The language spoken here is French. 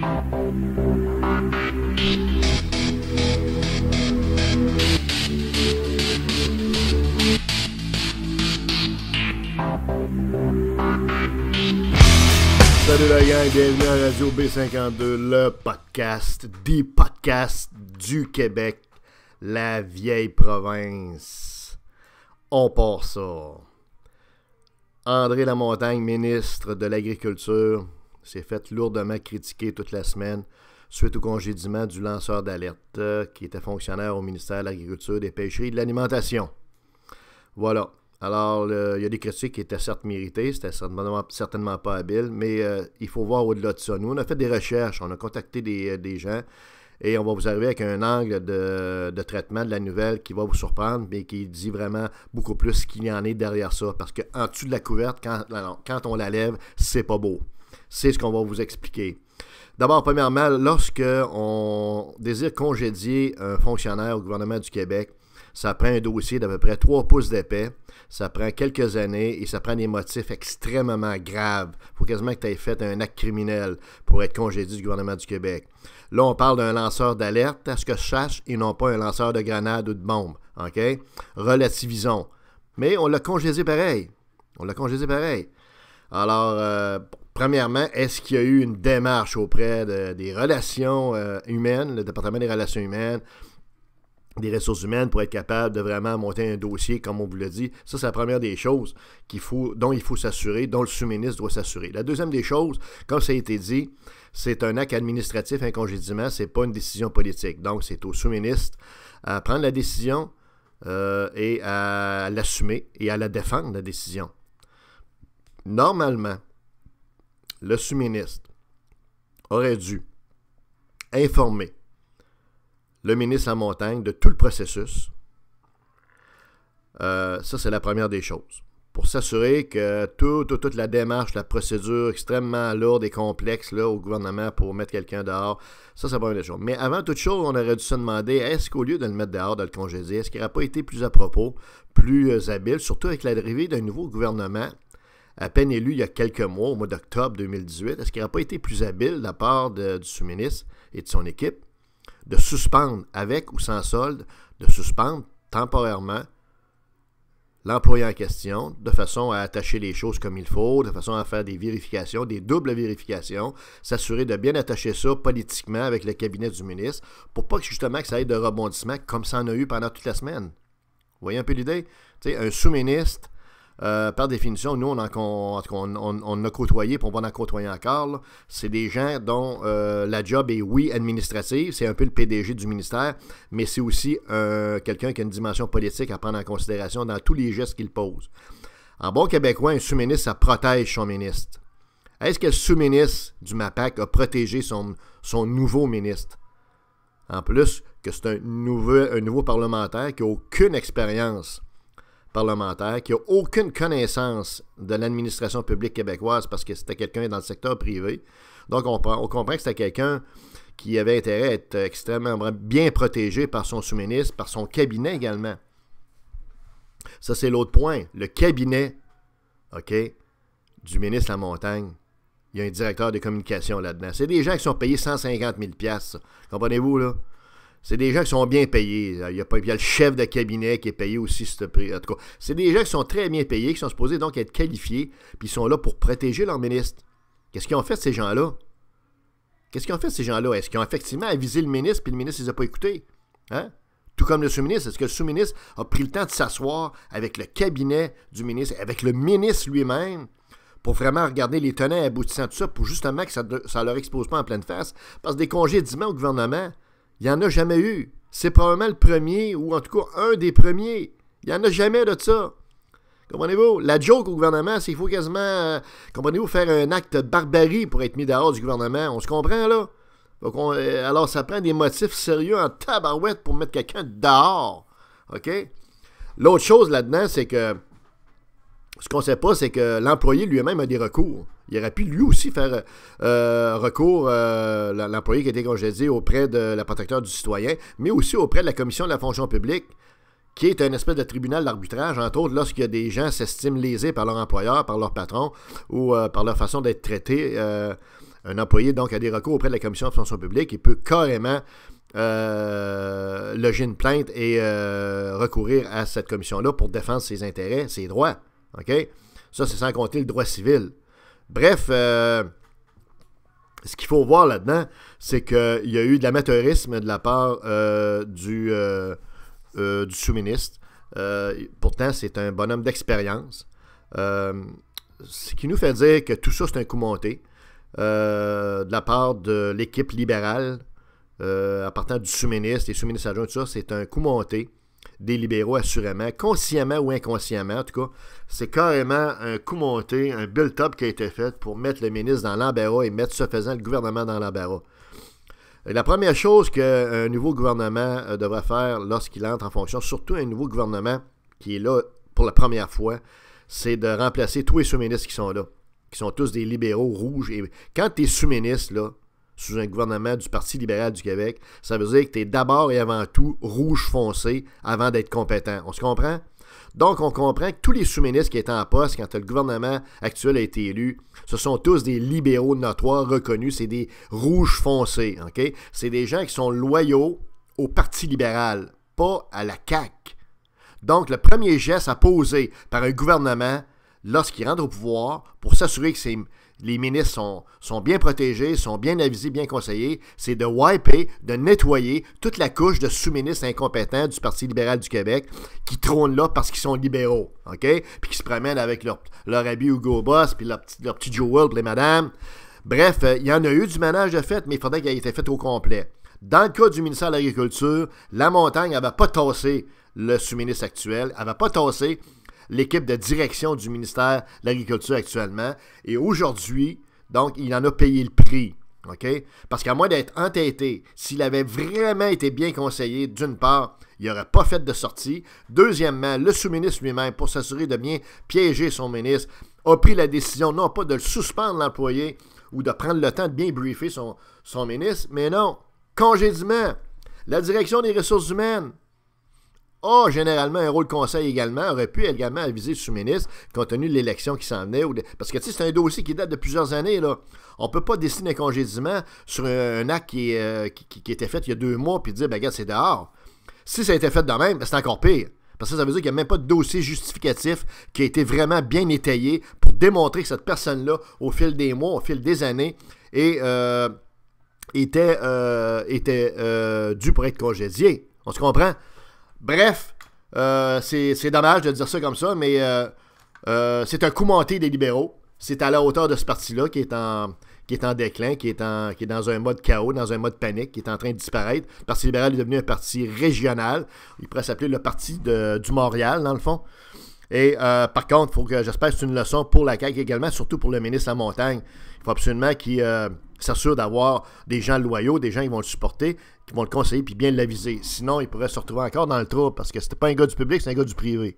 Salut la gang, bienvenue à Radio B52, le podcast des podcasts du Québec, la vieille province. On part ça. André Lamontagne, ministre de l'Agriculture, s'est fait lourdement critiquer toute la semaine suite au congédiement du lanceur d'alerte qui était fonctionnaire au ministère de l'Agriculture, des Pêcheries et de l'Alimentation. Voilà. Alors, il y a des critiques qui étaient certes méritées, c'était certainement pas habile, mais il faut voir au-delà de ça. Nous, on a fait des recherches, on a contacté des gens, et on va vous arriver avec un angle de traitement de la nouvelle qui va vous surprendre, mais qui dit vraiment beaucoup plus ce qu'il y en est derrière ça. Parce qu'en dessous de la couverte, quand on la lève, c'est pas beau. C'est ce qu'on va vous expliquer. D'abord, premièrement, lorsque on désire congédier un fonctionnaire au gouvernement du Québec, ça prend un dossier d'à peu près 3 pouces d'épais, ça prend quelques années et ça prend des motifs extrêmement graves. Il faut quasiment que tu aies fait un acte criminel pour être congédié du gouvernement du Québec. Là, on parle d'un lanceur d'alerte, à ce que je sache, et non pas un lanceur de grenades ou de bombes. OK? Relativisons. Mais on l'a congédié pareil. Alors, premièrement, est-ce qu'il y a eu une démarche auprès des relations humaines, le département des relations humaines, des ressources humaines pour être capable de vraiment monter un dossier, comme on vous l'a dit? Ça, c'est la première des choses dont il faut s'assurer, dont le sous-ministre doit s'assurer. La deuxième des choses, comme ça a été dit, c'est un acte administratif, un congédiement, c'est pas une décision politique. Donc, c'est au sous-ministre à prendre la décision et à l'assumer et à la défendre, la décision. Normalement, le sous-ministre aurait dû informer le ministre Lamontagne de tout le processus. Ça, c'est la première des choses. Pour s'assurer que toute la démarche, la procédure extrêmement lourde et complexe là, au gouvernement pour mettre quelqu'un dehors, ça, c'est la première des choses. Mais avant toute chose, on aurait dû se demander, est-ce qu'au lieu de le mettre dehors, de le congédier, est-ce qu'il n'aurait pas été plus à propos, plus habile, surtout avec l'arrivée d'un nouveau gouvernement, à peine élu il y a quelques mois, au mois d'octobre 2018, est-ce qu'il n'aurait pas été plus habile de la part du sous-ministre et de son équipe de suspendre, avec ou sans solde, de suspendre temporairement l'employé en question, de façon à attacher les choses comme il faut, de façon à faire des vérifications, des doubles vérifications, s'assurer de bien attacher ça politiquement avec le cabinet du ministre, pour pas que justement que ça ait de rebondissement comme ça en a eu pendant toute la semaine. Vous voyez un peu l'idée? Tu sais, un sous-ministre, par définition, nous, on a côtoyé, puis on va en côtoyer encore. Là. C'est des gens dont la job est, oui, administrative, c'est un peu le PDG du ministère, mais c'est aussi quelqu'un qui a une dimension politique à prendre en considération dans tous les gestes qu'il pose. En bon québécois, un sous-ministre, ça protège son ministre. Est-ce que le sous-ministre du MAPAC a protégé son nouveau ministre? En plus que c'est un nouveau parlementaire qui n'a aucune expérience parlementaire, qui n'a aucune connaissance de l'administration publique québécoise parce que c'était quelqu'un dans le secteur privé. Donc, on comprend que c'était quelqu'un qui avait intérêt à être extrêmement bien protégé par son sous-ministre, par son cabinet également. Ça, c'est l'autre point. Le cabinet, OK, du ministre Lamontagne, il y a un directeur de communication là-dedans. C'est des gens qui sont payés 150 000 $. Comprenez-vous, là? C'est des gens qui sont bien payés. Il y a le chef de cabinet qui est payé aussi. En tout cas, c'est des gens qui sont très bien payés, qui sont supposés donc être qualifiés, puis ils sont là pour protéger leur ministre. Qu'est-ce qu'ils ont fait, ces gens-là? Est-ce qu'ils ont effectivement avisé le ministre, puis le ministre ne les a pas écoutés? Hein? Tout comme le sous-ministre. Est-ce que le sous-ministre a pris le temps de s'asseoir avec le cabinet du ministre, avec le ministre lui-même, pour vraiment regarder les tenants et aboutissants de tout ça, pour justement que ça ne leur expose pas en pleine face? Parce que des congédiements au gouvernement, il n'y en a jamais eu. C'est probablement le premier, ou en tout cas un des premiers. Il n'y en a jamais de ça. Comprenez-vous? La joke au gouvernement, c'est qu'il faut quasiment, comprenez-vous, faire un acte de barbarie pour être mis dehors du gouvernement. On se comprend, là? Donc alors, ça prend des motifs sérieux en tabarouette pour mettre quelqu'un dehors. OK? L'autre chose là-dedans, c'est que ce qu'on ne sait pas, c'est que l'employé lui-même a des recours. Il aurait pu lui aussi faire recours, l'employé qui a été congédié auprès de la protecteur du citoyen, mais aussi auprès de la commission de la fonction publique, qui est un espèce de tribunal d'arbitrage, entre autres, lorsqu'il y a des gens s'estiment lésés par leur employeur, par leur patron, ou par leur façon d'être traités un employé donc a des recours auprès de la Commission de fonction publique, il peut carrément loger une plainte et recourir à cette commission-là pour défendre ses intérêts, ses droits. OK? Ça, c'est sans compter le droit civil. Bref, ce qu'il faut voir là-dedans, c'est qu'il y a eu de l'amateurisme de la part du sous-ministre. Pourtant, c'est un bonhomme d'expérience. Ce qui nous fait dire que tout ça, c'est un coup monté de la part de l'équipe libérale, à partir du sous-ministre, des sous-ministres adjoints, tout ça, c'est un coup monté des libéraux, assurément, consciemment ou inconsciemment, en tout cas, c'est carrément un coup monté, un build-up qui a été fait pour mettre le ministre dans l'embarras et mettre, ce faisant, le gouvernement dans l'embarras. La première chose qu'un nouveau gouvernement devrait faire lorsqu'il entre en fonction, surtout un nouveau gouvernement qui est là pour la première fois, c'est de remplacer tous les sous-ministres qui sont là, qui sont tous des libéraux rouges. Et quand tu es sous-ministre, là, sous un gouvernement du Parti libéral du Québec, ça veut dire que tu es d'abord et avant tout rouge foncé avant d'être compétent. On se comprend? Donc, on comprend que tous les sous-ministres qui étaient en poste quand le gouvernement actuel a été élu, ce sont tous des libéraux notoires reconnus, c'est des rouges foncés. Okay? C'est des gens qui sont loyaux au Parti libéral, pas à la CAQ. Donc, le premier geste à poser par un gouvernement lorsqu'il rentre au pouvoir pour s'assurer que les ministres sont bien protégés, sont bien avisés, bien conseillés, c'est de wiper, de nettoyer toute la couche de sous-ministres incompétents du Parti libéral du Québec qui trônent là parce qu'ils sont libéraux, OK? Puis qui se promènent avec leur habit Hugo Boss, puis leur petit Joe World, les madames. Bref, il y en a eu du ménage de fait, mais il faudrait qu'il ait été fait au complet. Dans le cas du ministère de l'Agriculture, la montagne n'avait pas tassé le sous-ministre actuel, n'avait pas tassé l'équipe de direction du ministère de l'Agriculture actuellement. Et aujourd'hui, donc, il en a payé le prix. OK? Parce qu'à moins d'être entêté, s'il avait vraiment été bien conseillé, d'une part, il n'aurait pas fait de sortie. Deuxièmement, le sous-ministre lui-même, pour s'assurer de bien piéger son ministre, a pris la décision, non pas de le suspendre l'employé ou de prendre le temps de bien briefer son ministre, mais non, congédiement. La direction des ressources humaines a généralement un rôle conseil également, aurait pu également aviser le sous-ministre compte tenu de l'élection qui s'en venait. Parce que tu sais, c'est un dossier qui date de plusieurs années. Là. On ne peut pas décider un congédiement sur un acte qui était fait il y a 2 mois puis dire, ben regarde, c'est dehors. Si ça a été fait de même, ben, c'est encore pire. Parce que ça veut dire qu'il n'y a même pas de dossier justificatif qui a été vraiment bien étayé pour démontrer que cette personne-là, au fil des mois, au fil des années, était due pour être congédiée. On se comprend? Bref, c'est dommage de dire ça comme ça, mais c'est un coup monté des libéraux. C'est à la hauteur de ce parti-là qui est en déclin, qui est dans un mode chaos, dans un mode panique, qui est en train de disparaître. Le Parti libéral est devenu un parti régional. Il pourrait s'appeler le Parti du Montréal, dans le fond. Et par contre, j'espère que c'est une leçon pour la CAQ également, surtout pour le ministre de la Montagne. Il faut absolument qu'il s'assure d'avoir des gens loyaux, des gens qui vont le supporter, qui vont le conseiller puis bien l'aviser. Sinon, il pourrait se retrouver encore dans le trou parce que c'était pas un gars du public, c'est un gars du privé.